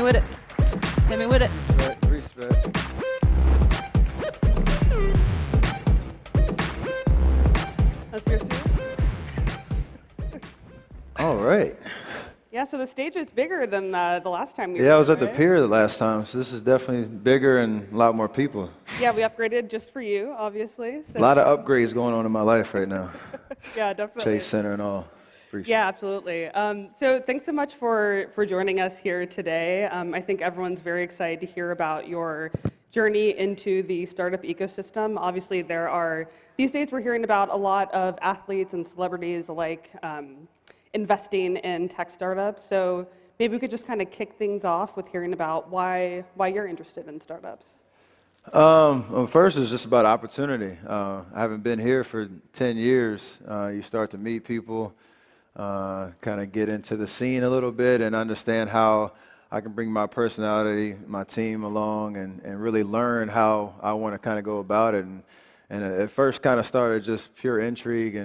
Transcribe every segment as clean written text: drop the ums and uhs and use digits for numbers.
me with it. Hit me with it. Respect. That's your suit? All right. Yeah, so the stage is bigger than the last time we were Yeah, I was at the right? pier the last time, so this is definitely bigger and a lot more people. Yeah, we upgraded just for you, obviously. So. A lot of upgrades going on in my life right now. Yeah, definitely. Chase Center and all. Appreciate Yeah, absolutely. So thanks so much for joining us here today. I think everyone's very excited to hear about your journey into the startup ecosystem. Obviously, these days we're hearing about a lot of athletes and celebrities alike investing in tech startups. So maybe we could just kind of kick things off with hearing about why you're interested in startups. Well, first, it's just about opportunity. I haven't been here for 10 years. You start to meet people, kind of get into the scene a little bit and understand how I can bring my personality, my team along and really learn how I want to kind of go about it. And at first kind of started just pure intrigue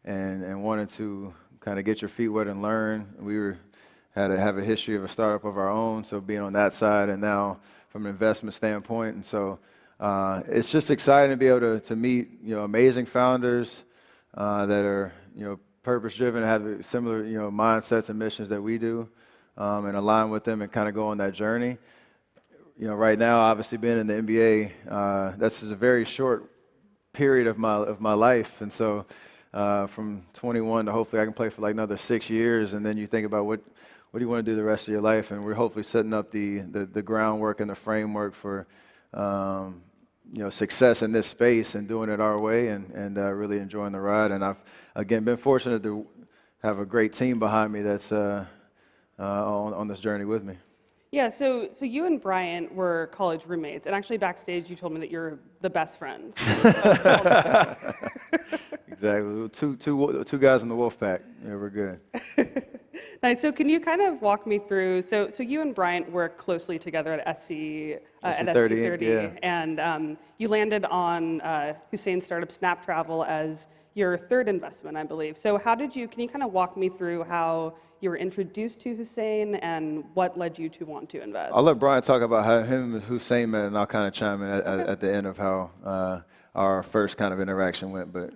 and wanted to kind of get your feet wet and learn. We had to have a history of a startup of our own, so being on that side and now from an investment standpoint. And so it's just exciting to be able to meet amazing founders that are purpose-driven, have similar mindsets and missions that we do, and align with them and kind of go on that journey. Right now, obviously being in the NBA, that's just a very short period of my life, and so from 21 to hopefully I can play for like another 6 years, and then you think about what do you want to do the rest of your life, and we're hopefully setting up the groundwork and the framework for success in this space and doing it our way and really enjoying the ride. And I've again been fortunate to have a great team behind me that's on this journey with me. Yeah, so you and Bryant were college roommates, and actually backstage you told me that you're the best friends. Exactly, two guys in the wolf pack. Yeah, we're good. Nice. So can you kind of walk me through? So you and Bryant work closely together at SC30 yeah. and you landed on Hussein's startup SnapTravel as your third investment, I believe. So can you kind of walk me through how you were introduced to Hussein and what led you to want to invest? I'll let Brian talk about how him and Hussein met, and I'll kind of chime in at the end of how our first kind of interaction went. But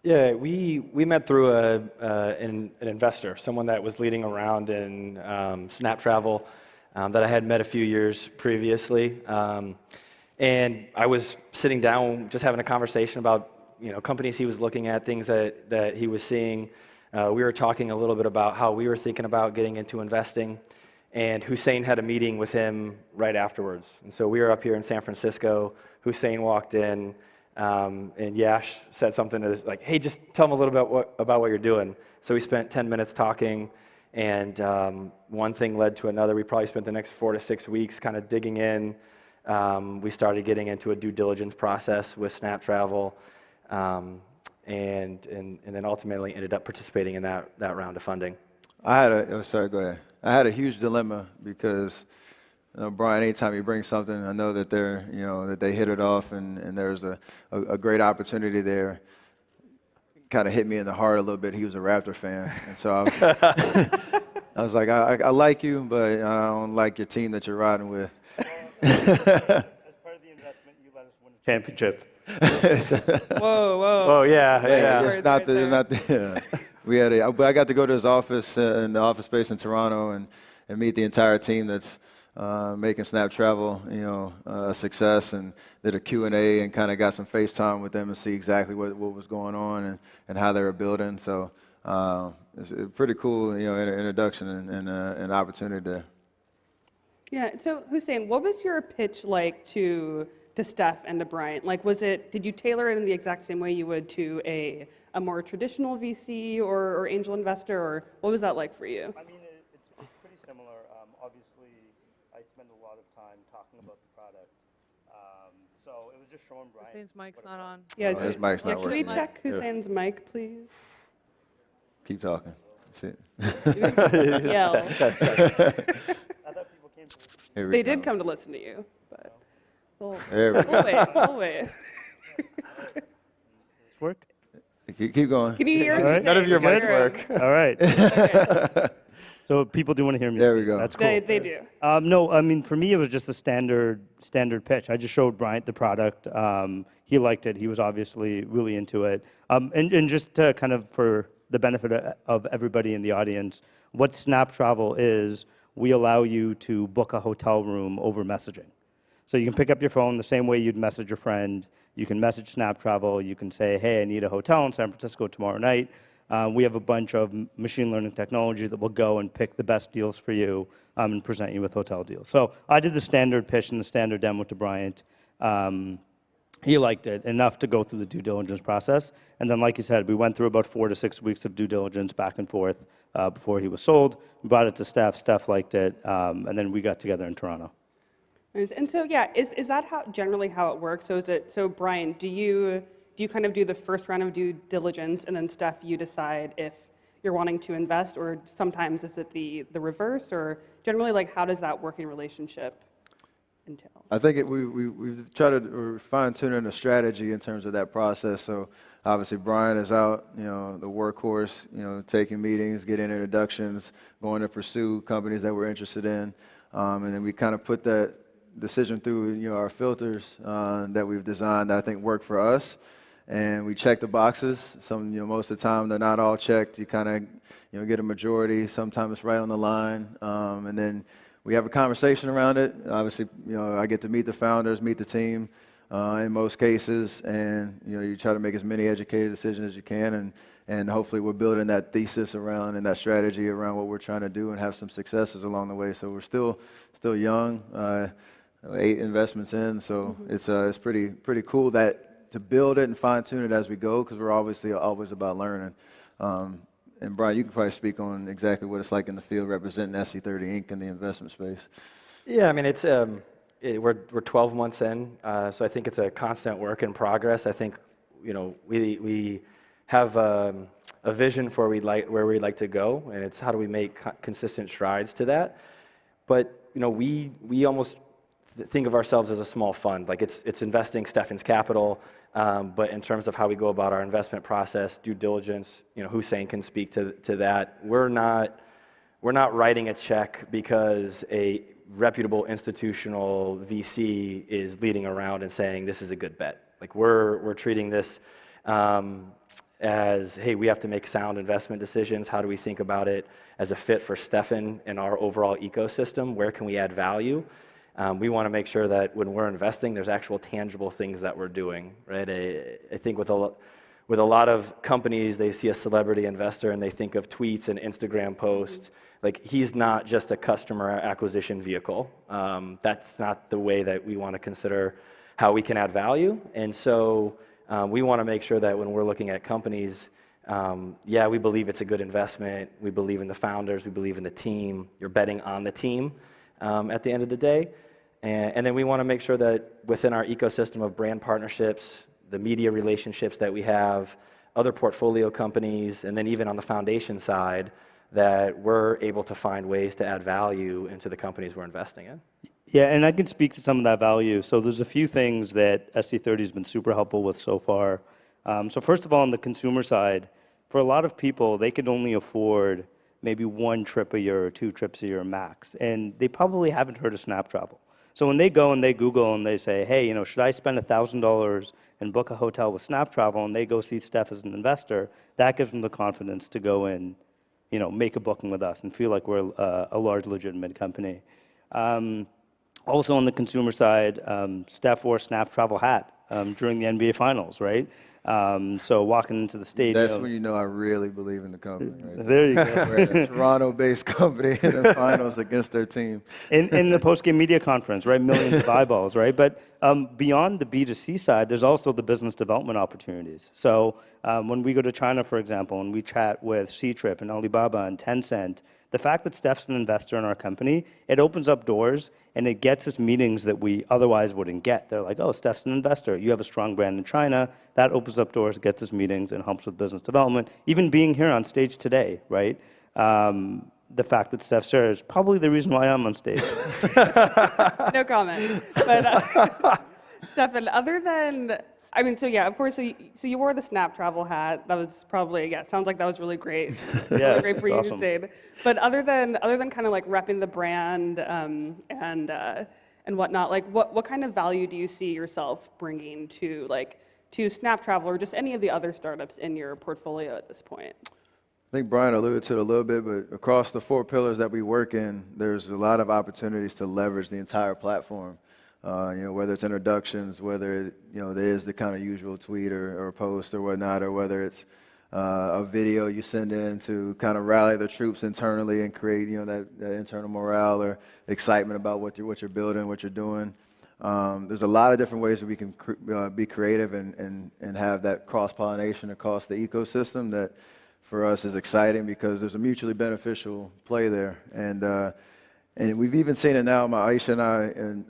yeah, we met through an investor, someone that was leading around in SnapTravel that I had met a few years previously. And I was sitting down just having a conversation about companies he was looking at, things that he was seeing. We were talking a little bit about how we were thinking about getting into investing. And Hussein had a meeting with him right afterwards. And so we were up here in San Francisco. Hussein walked in. And Yash said something to us like, hey, just tell them a little bit about what you're doing. So we spent 10 minutes talking, and one thing led to another. We probably spent the next 4 to 6 weeks kind of digging in. We started getting into a due diligence process with SnapTravel, and then ultimately ended up participating in that round of funding. go ahead. I had a huge dilemma because Brian, anytime you bring something, I know that that they hit it off, and there's a great opportunity there. Kind of hit me in the heart a little bit. He was a Raptor fan, and so I was like, I like you, but I don't like your team that you're riding with. As part of the investment, you let us win a championship. Whoa. Oh yeah. It's not but I got to go to his office in the office space in Toronto and meet the entire team that's making SnapTravel, a success, and did a Q&A and kind of got some FaceTime with them and see exactly what was going on and how they were building. So it's a pretty cool, introduction and opportunity there. Yeah. So Hussein, what was your pitch like to Steph and to Bryant? Like, did you tailor it in the exact same way you would to a more traditional VC or angel investor, or what was that like for you? I mean, it's pretty similar. Obviously, I spend a lot of time talking about the product. So it was just showing Bryant. Hussein's mic's not on. Yeah, his mic's not Can we working. check Hussein's mic, please? Keep talking. That's it. Yeah. I thought people came to listen. They did come to listen to you, but There we go. we'll wait. Work? Keep going. Can you hear All right. Hussein? None of your Can you mics hear him? work. All right. Okay. So people do want to hear me There we speak. go. That's cool. They do. No, I mean, for me, it was just a standard pitch. I just showed Bryant the product. He liked it. He was obviously really into it. And just to kind of, for the benefit of everybody in the audience, what SnapTravel is, we allow you to book a hotel room over messaging. So you can pick up your phone the same way you'd message a friend. You can message SnapTravel. You can say, hey, I need a hotel in San Francisco tomorrow night. We have a bunch of machine learning technology that will go and pick the best deals for you and present you with hotel deals. So I did the standard pitch and the standard demo to Bryant. He liked it enough to go through the due diligence process. And then, like you said, we went through about 4 to 6 weeks of due diligence back and forth before he was sold. We brought it to Steph. Steph liked it. And then we got together in Toronto. And so, yeah, is that generally how it works? So Brian, do you kind of do the first round of due diligence, and then Steph, you decide if you're wanting to invest, or sometimes is it the reverse, or generally, like, how does that working relationship entail? I think we've tried to fine-tune a strategy in terms of that process. So obviously Brian is out, the workhorse, taking meetings, getting introductions, going to pursue companies that we're interested in. And then we kind of put that decision through our filters that we've designed that I think work for us. And we check the boxes. Most of the time they're not all checked. You kind of get a majority. Sometimes it's right on the line. And then we have a conversation around it. Obviously, I get to meet the founders, meet the team in most cases, and you try to make as many educated decisions as you can, and hopefully we're building that thesis around and that strategy around what we're trying to do and have some successes along the way. So we're still young, 8 investments in, so it's pretty cool that to build it and fine tune it as we go, because we're obviously always about learning. And Brian, you can probably speak on exactly what it's like in the field representing SC30 Inc. in the investment space. Yeah, I mean, it's we're 12 months in, so I think it's a constant work in progress. I think we have a vision for where we'd like to go, and it's how do we make consistent strides to that. But we almost think of ourselves as a small fund. Like it's investing Stefan's capital, but in terms of how we go about our investment process, due diligence, Hussein can speak to that. We're not writing a check because a reputable institutional VC is leading around and saying this is a good bet. Like we're treating this as, hey, we have to make sound investment decisions. How do we think about it as a fit for Stefan and our overall ecosystem? Where can we add value? We want to make sure that when we're investing, there's actual tangible things that we're doing, right? I think with a lot of companies, they see a celebrity investor and they think of tweets and Instagram posts. Like, he's not just a customer acquisition vehicle. That's not the way that we want to consider how we can add value. And so we want to make sure that when we're looking at companies, we believe it's a good investment. We believe in the founders. We believe in the team. You're betting on the team at the end of the day. And then we want to make sure that within our ecosystem of brand partnerships, the media relationships that we have, other portfolio companies, and then even on the foundation side, that we're able to find ways to add value into the companies we're investing in. Yeah, and I can speak to some of that value. So there's a few things that SC30 has been super helpful with so far. So first of all, on the consumer side, for a lot of people, they could only afford maybe 1 trip a year or 2 trips a year max, and they probably haven't heard of SnapTravel. So when they go and they Google and they say, hey, should I spend $1,000 and book a hotel with SnapTravel, and they go see Steph as an investor, that gives them the confidence to go in, make a booking with us and feel like we're a large, legitimate company. Also on the consumer side, Steph wore a SnapTravel hat during the NBA Finals, right? So walking into the stadium. That's when you know I really believe in the company. Right? There you go. We're a Toronto-based company in the finals against their team. In the post-game media conference, right? Millions of eyeballs, right? But beyond the B2C side, there's also the business development opportunities. So when we go to China, for example, and we chat with Ctrip and Alibaba and Tencent, the fact that Steph's an investor in our company, it opens up doors and it gets us meetings that we otherwise wouldn't get. They're like, oh, Steph's an investor. You have a strong brand in China. That opens up doors, gets us meetings, and helps with business development. Even being here on stage today, right? The fact that Steph's here is probably the reason why I'm on stage. No comment. But Stefan, other than I mean, so yeah, of course. So you wore the SnapTravel hat. That was probably, yeah. It sounds like that was really great. Really Yes, great for it's you, awesome. Hussein. But other than kind of like repping the brand and whatnot, like what kind of value do you see yourself bringing to SnapTravel or just any of the other startups in your portfolio at this point? I think Brian alluded to it a little bit, but across the 4 pillars that we work in, there's a lot of opportunities to leverage the entire platform. Whether it's introductions, whether there is the kind of usual tweet or post or whatnot, or whether it's a video you send in to kind of rally the troops internally and create that internal morale or excitement about what you're building, what you're doing. There's a lot of different ways that we can be creative and have that cross-pollination across the ecosystem that for us is exciting because there's a mutually beneficial play there. And we've even seen it now. Aisha and I and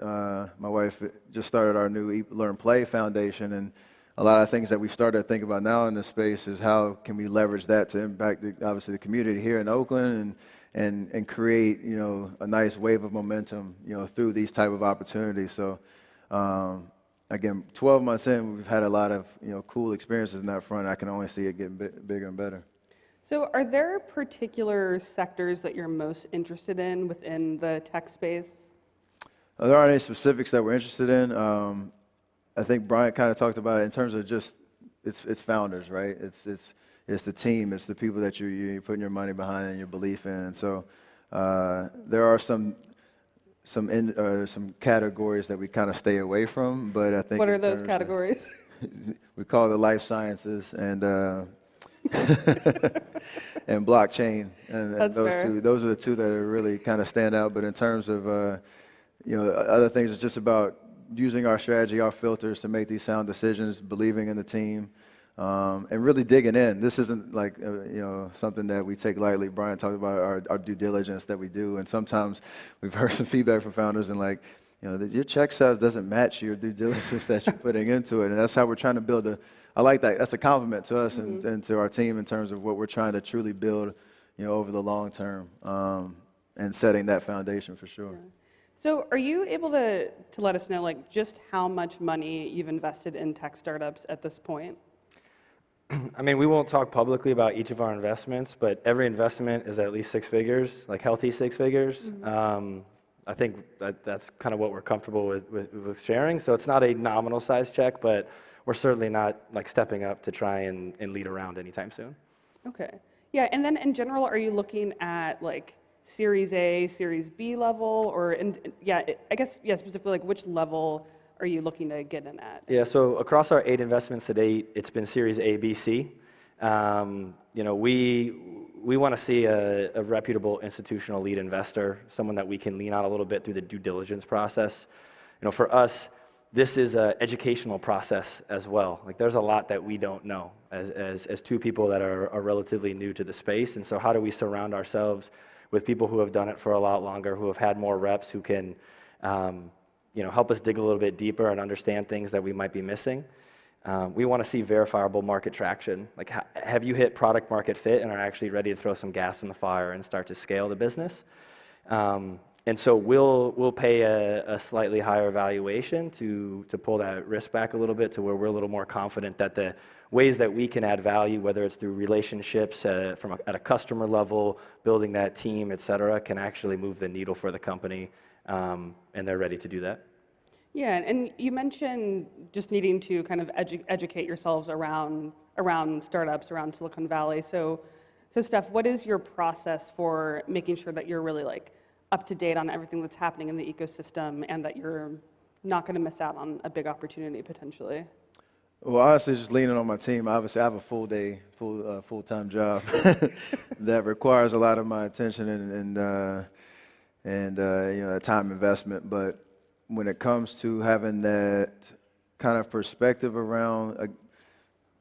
my wife just started our new Learn Play Foundation, and a lot of things that we've started to think about now in this space is how can we leverage that to impact obviously the community here in Oakland and create a nice wave of momentum through these type of opportunities. So again, 12 months in, we've had a lot of cool experiences in that front. I can only see it getting bigger and better. So are there particular sectors that you're most interested in within the tech space? There aren't any specifics that we're interested in. I think Bryant kind of talked about it in terms of just it's founders, right? It's the team, it's the people that you're putting your money behind and your belief in. And so there are some categories that we kind of stay away from, but I think What are those categories? We call it the life sciences and and blockchain, and those are the two that are really kind of stand out. But in terms of other things, it's just about using our strategy, our filters to make these sound decisions, believing in the team, and really digging in. This isn't like something that we take lightly. Brian talked about our due diligence that we do, and sometimes we've heard some feedback from founders and that your check size doesn't match your due diligence that you're putting into it, and that's how we're trying to build I like that. That's a compliment to us and to our team in terms of what we're trying to truly build, over the long term, and setting that foundation for sure. Yeah. So are you able to let us know just how much money you've invested in tech startups at this point? I mean, we won't talk publicly about each of our investments, but every investment is at least 6 figures, like healthy 6 figures. I think that's kind of what we're comfortable with sharing. So it's not a nominal size check, but we're certainly not stepping up to try and lead around anytime soon. Okay. Yeah, and then in general, are you looking at Series A, Series B level, or specifically which level are you looking to get in at? Yeah, so across our 8 investments to date, it's been Series A, B, C. We want to see a reputable institutional lead investor, someone that we can lean on a little bit through the due diligence process. For us, this is an educational process as well. There's a lot that we don't know as 2 people that are relatively new to the space. And so how do we surround ourselves with people who have done it for a lot longer, who have had more reps, who can help us dig a little bit deeper and understand things that we might be missing. We want to see verifiable market traction. Have you hit product market fit and are actually ready to throw some gas in the fire and start to scale the business? And so we'll pay a slightly higher valuation to pull that risk back a little bit to where we're a little more confident that the ways that we can add value, whether it's through relationships at a customer level, building that team, et cetera, can actually move the needle for the company, and they're ready to do that. Yeah, and you mentioned just needing to kind of educate yourselves around startups, around Silicon Valley. So Steph, what is your process for making sure that you're really up to date on everything that's happening in the ecosystem and that you're not going to miss out on a big opportunity potentially? Well, honestly, just leaning on my team. Obviously, I have a full-time job that requires a lot of my attention and time investment. But when it comes to having that kind of perspective around,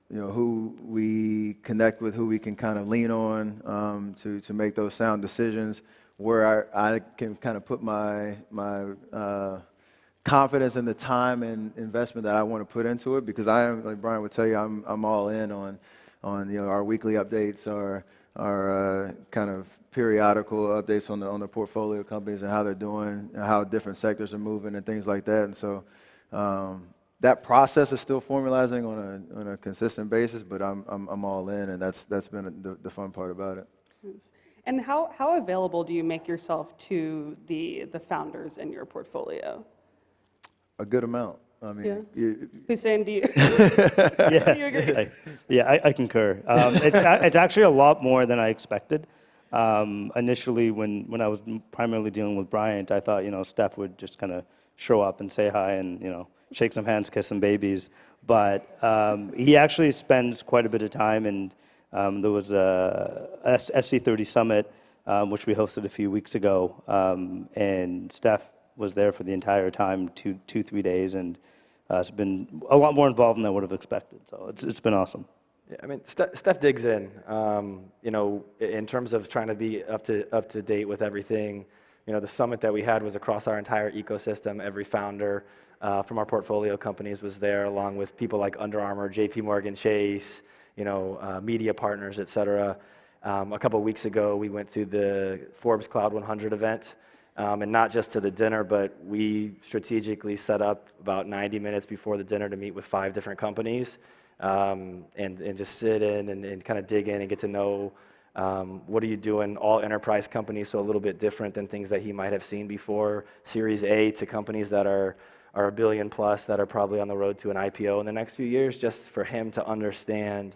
who we connect with, who we can kind of lean on to make those sound decisions, where I can kind of put my confidence in the time and investment that I want to put into it, because I am, like Brian would tell you, I'm all in on our weekly updates, our kind of periodical updates on the portfolio companies and how they're doing, and how different sectors are moving and things like that. And so that process is still formalizing on a consistent basis, but I'm all in, and that's been the fun part about it. And how available do you make yourself to the founders in your portfolio? A good amount. I mean, Hussein, do you? Yeah, Do you agree? I concur. It's actually a lot more than I expected. Initially, when I was primarily dealing with Bryant, I thought, Steph would just kind of show up and say hi and, shake some hands, kiss some babies. But he actually spends quite a bit of time, and there was a SC30 Summit, which we hosted a few weeks ago, and Steph was there for the entire time, 3 days, and it's been a lot more involved than I would have expected. So it's been awesome. Yeah, I mean, Steph digs in, in terms of trying to be up to date with everything. The summit that we had was across our entire ecosystem. Every founder from our portfolio companies was there, along with people like Under Armour, JP Morgan Chase, media partners, et cetera. A couple of weeks ago, we went to the Forbes Cloud 100 event, and not just to the dinner, but we strategically set up about 90 minutes before the dinner to meet with 5 different companies, and just sit in and kind of dig in and get to know what are you doing, all enterprise companies, so a little bit different than things that he might have seen before, Series A to companies that are $1 billion plus that are probably on the road to an IPO in the next few years, just for him to understand,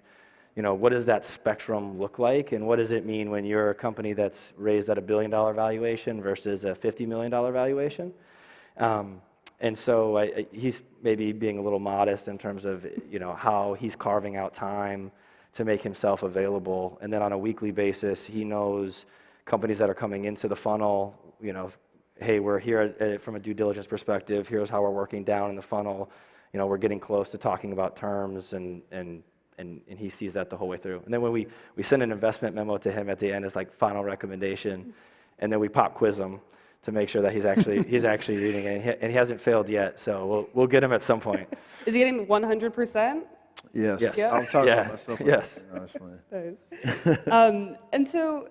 what does that spectrum look like, and what does it mean when you're a company that's raised at $1 billion valuation versus a $50 million valuation. And so he's maybe being a little modest in terms of how he's carving out time to make himself available. And then on a weekly basis, he knows companies that are coming into the funnel, hey, we're here from a due diligence perspective, here's how we're working down in the funnel, we're getting close to talking about terms, and he sees that the whole way through. And then when we send an investment memo to him at the end as like final recommendation, and then we pop quiz him to make sure that he's actually reading it, and he hasn't failed yet, so we'll get him at some point. Is he getting 100%? Yes. Yeah. I'm talking about myself. Yes. That's funny. Nice. And so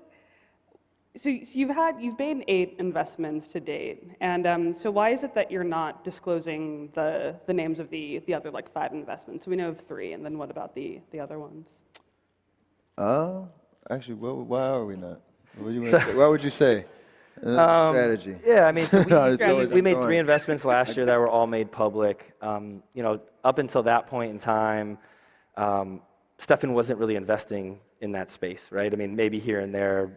you've made 8 investments to date, and so why is it that you're not disclosing the names of the other 5 investments? So we know of 3, and then what about the other ones? Actually, why are we not? Why would you say? Strategy. Yeah, I mean, so Strategy. we made 3 investments last year that were all made public. Up until that point in time, Stefan wasn't really investing in that space, right? I mean, maybe here and there,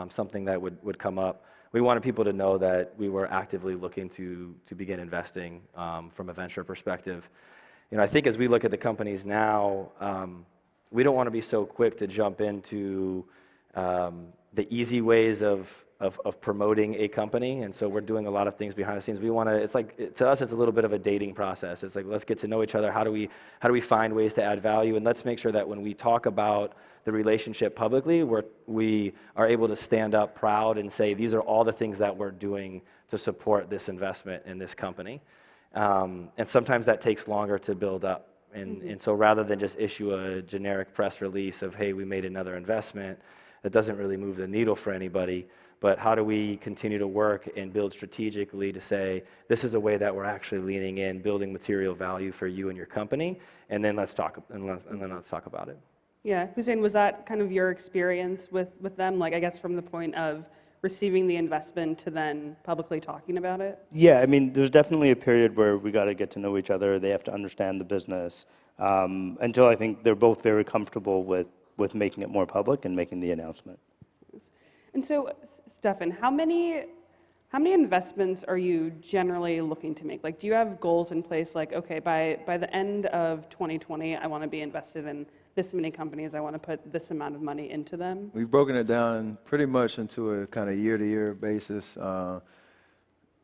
something that would come up. We wanted people to know that we were actively looking to begin investing from a venture perspective. I think as we look at the companies now, we don't want to be so quick to jump into the easy ways of promoting a company, and so we're doing a lot of things behind the scenes. We want to. It's like, to us, it's a little bit of a dating process. It's like, let's get to know each other. How do we find ways to add value, and let's make sure that when we talk about the relationship publicly, we are able to stand up proud and say, these are all the things that we're doing to support this investment in this company. And sometimes that takes longer to build up. And so rather than just issue a generic press release of, hey, we made another investment, that doesn't really move the needle for anybody. But how do we continue to work and build strategically to say, this is a way that we're actually leaning in, building material value for you and your company, and then let's talk about it. Yeah, Hussein, was that kind of your experience with them? I guess from the point of receiving the investment to then publicly talking about it? Yeah, I mean, there's definitely a period where we got to get to know each other. They have to understand the business, until I think they're both very comfortable with making it more public and making the announcement. And so, Stefan, how many investments are you generally looking to make? Do you have goals in place, okay, by the end of 2020, I want to be invested in this many companies, I want to put this amount of money into them? We've broken it down pretty much into a kind of year-to-year basis,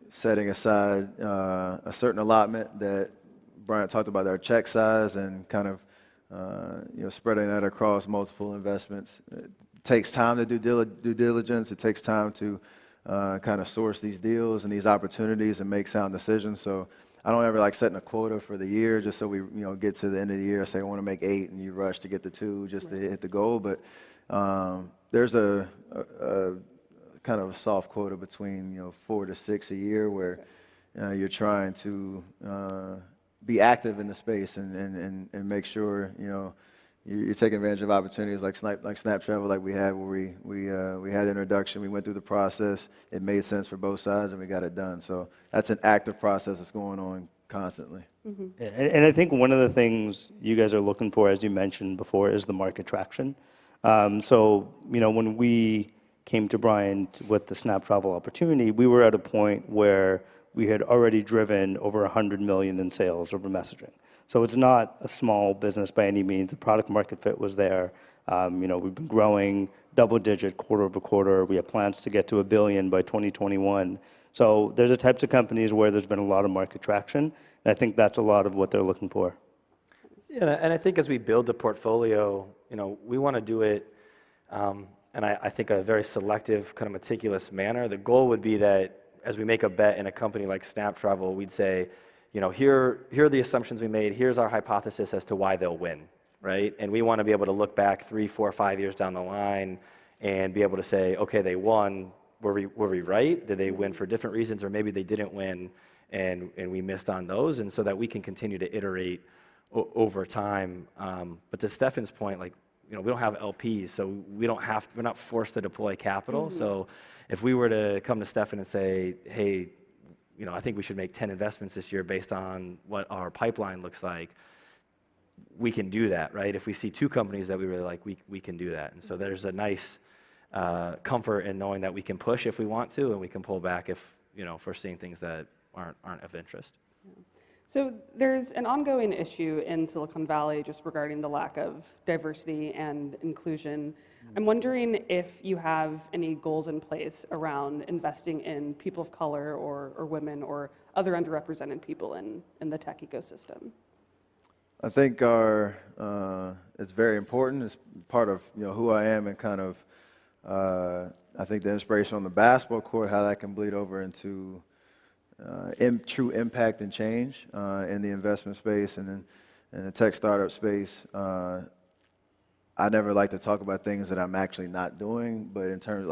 setting aside a certain allotment that Bryant talked about, our check size, and kind of spreading that across multiple investments. It takes time to do due diligence. It takes time to kind of source these deals and these opportunities and make sound decisions. So I don't ever like setting a quota for the year just so we get to the end of the year, say I want to make 8, and you rush to get the 2 just to hit the goal. But there's a kind of a soft quota between 4 to 6 a year where you're trying to be active in the space and make sure, you're taking advantage of opportunities like SnapTravel, like we had, where we had introduction, we went through the process, it made sense for both sides, and we got it done. So that's an active process that's going on constantly. Yeah, and I think one of the things you guys are looking for, as you mentioned before, is the market traction. So, when we came to Bryant with the SnapTravel opportunity, we were at a point where we had already driven over 100 million in sales over messaging. So it's not a small business by any means. The product market fit was there. We've been growing double-digit quarter over quarter. We have plans to get to $1 billion by 2021. So there's the types of companies where there's been a lot of market traction, and I think that's a lot of what they're looking for. Yeah, and I think as we build the portfolio, we want to do it, and I think a very selective, kind of meticulous manner. The goal would be that as we make a bet in a company like SnapTravel, we'd say, here are the assumptions we made. Here's our hypothesis as to why they'll win, right? And we want to be able to look back 3, 4, 5 years down the line and be able to say, okay, they won. Were we right? Did they win for different reasons, or maybe they didn't win and we missed on those? And so that we can continue to iterate over time. But to Stefan's point, we don't have LPs, so we're not forced to deploy capital. So if we were to come to Stefan and say, hey, I think we should make 10 investments this year based on what our pipeline looks like, we can do that, right? If we see 2 companies that we really like, we can do that. And so there's a nice comfort in knowing that we can push if we want to, and we can pull back if we're seeing things that aren't of interest. So there's an ongoing issue in Silicon Valley just regarding the lack of diversity and inclusion. I'm wondering if you have any goals in place around investing in people of color or women or other underrepresented people in the tech ecosystem. I think it's very important. It's part of who I am, and kind of I think the inspiration on the basketball court, how that can bleed over into true impact and change in the investment space and in the tech startup space. I never like to talk about things that I'm actually not doing, but in terms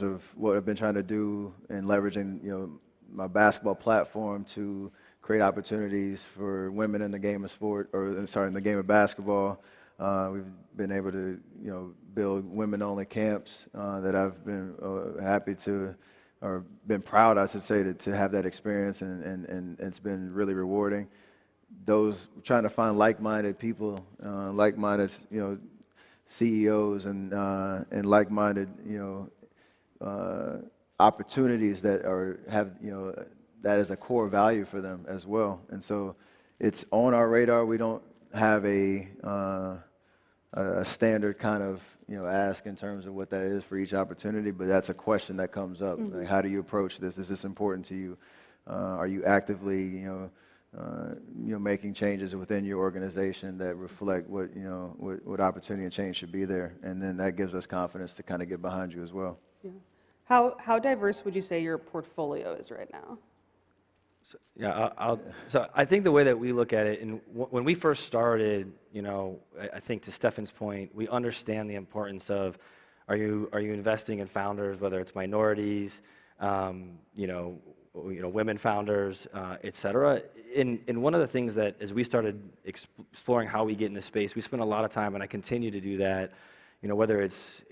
of what I've been trying to do and leveraging my basketball platform to create opportunities for women in the game of in the game of basketball. We've been able to build women-only camps that I've been happy to, or been proud, I should say, to have that experience, and it's been really rewarding. Trying to find like-minded people, like-minded CEOs, and like-minded opportunities that have that is a core value for them as well. And so it's on our radar. We don't have a standard kind of ask in terms of what that is for each opportunity, but that's a question that comes up. Like, how do you approach this? Is this important to you? Are you actively making changes within your organization that reflect what opportunity and change should be there? And then that gives us confidence to kind of get behind you as well. Yeah. How diverse would you say your portfolio is right now? So I think the way that we look at it, and when we first started, I think to Stefan's point, we understand the importance of are you investing in founders, whether it's minorities, women founders, et cetera. And one of the things that as we started exploring how we get in this space, we spent a lot of time, and I continue to do that, whether it's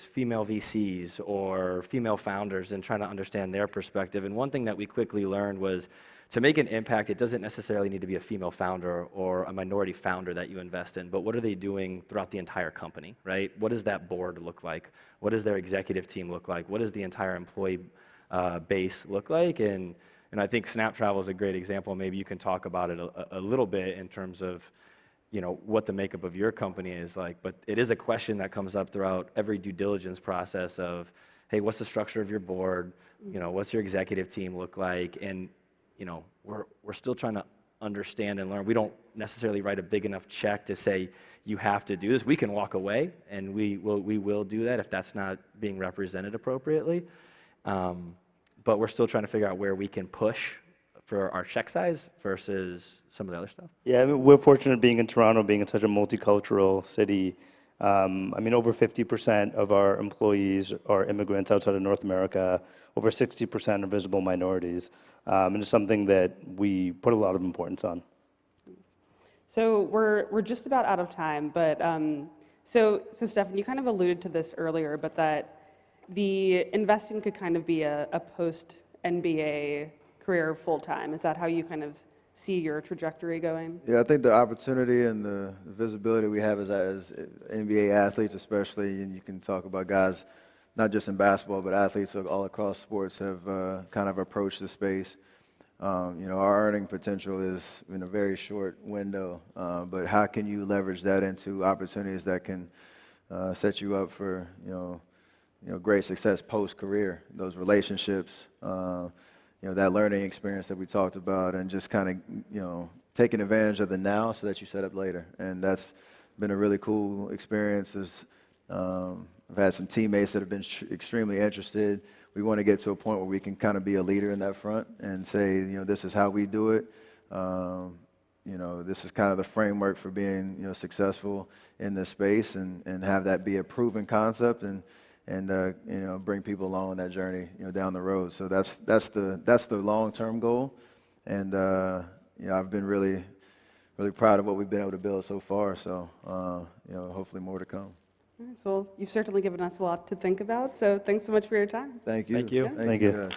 female VCs or female founders, and trying to understand their perspective. And one thing that we quickly learned was to make an impact, it doesn't necessarily need to be a female founder or a minority founder that you invest in, but what are they doing throughout the entire company, right? What does that board look like? What does their executive team look like? What does the entire employee base look like? And I think SnapTravel is a great example. Maybe you can talk about it a little bit in terms of what the makeup of your company is like, but it is a question that comes up throughout every due diligence process of, hey, what's the structure of your board? What's your executive team look like? And we're still trying to understand and learn. We don't necessarily write a big enough check to say you have to do this. We can walk away, and we will do that if that's not being represented appropriately. But we're still trying to figure out where we can push for our check size versus some of the other stuff. Yeah, we're fortunate being in Toronto, being in such a multicultural city. I mean, over 50% of our employees are immigrants outside of North America. Over 60% are visible minorities. And it's something that we put a lot of importance on. So we're just about out of time, but so Stefan, you kind of alluded to this earlier, but that the investing could kind of be a post-NBA career full-time. Is that how you kind of see your trajectory going? Yeah, I think the opportunity and the visibility we have as NBA athletes, especially, and you can talk about guys, not just in basketball, but athletes all across sports have kind of approached the space. Our earning potential is in a very short window, but how can you leverage that into opportunities that can set you up for, great success post-career, those relationships, that learning experience that we talked about, and just kind of, taking advantage of the now so that you set up later. And that's been a really cool experience. I've had some teammates that have been extremely interested. We want to get to a point where we can kind of be a leader in that front and say, this is how we do it. This is kind of the framework for being, successful in this space, and have that be a proven concept, and bring people along on that journey, down the road. So that's the long-term goal, and I've been really proud of what we've been able to build so far. So hopefully more to come. All right, so you've certainly given us a lot to think about. So thanks so much for your time. Thank you. Thank you. Yeah. Thank you. Guys.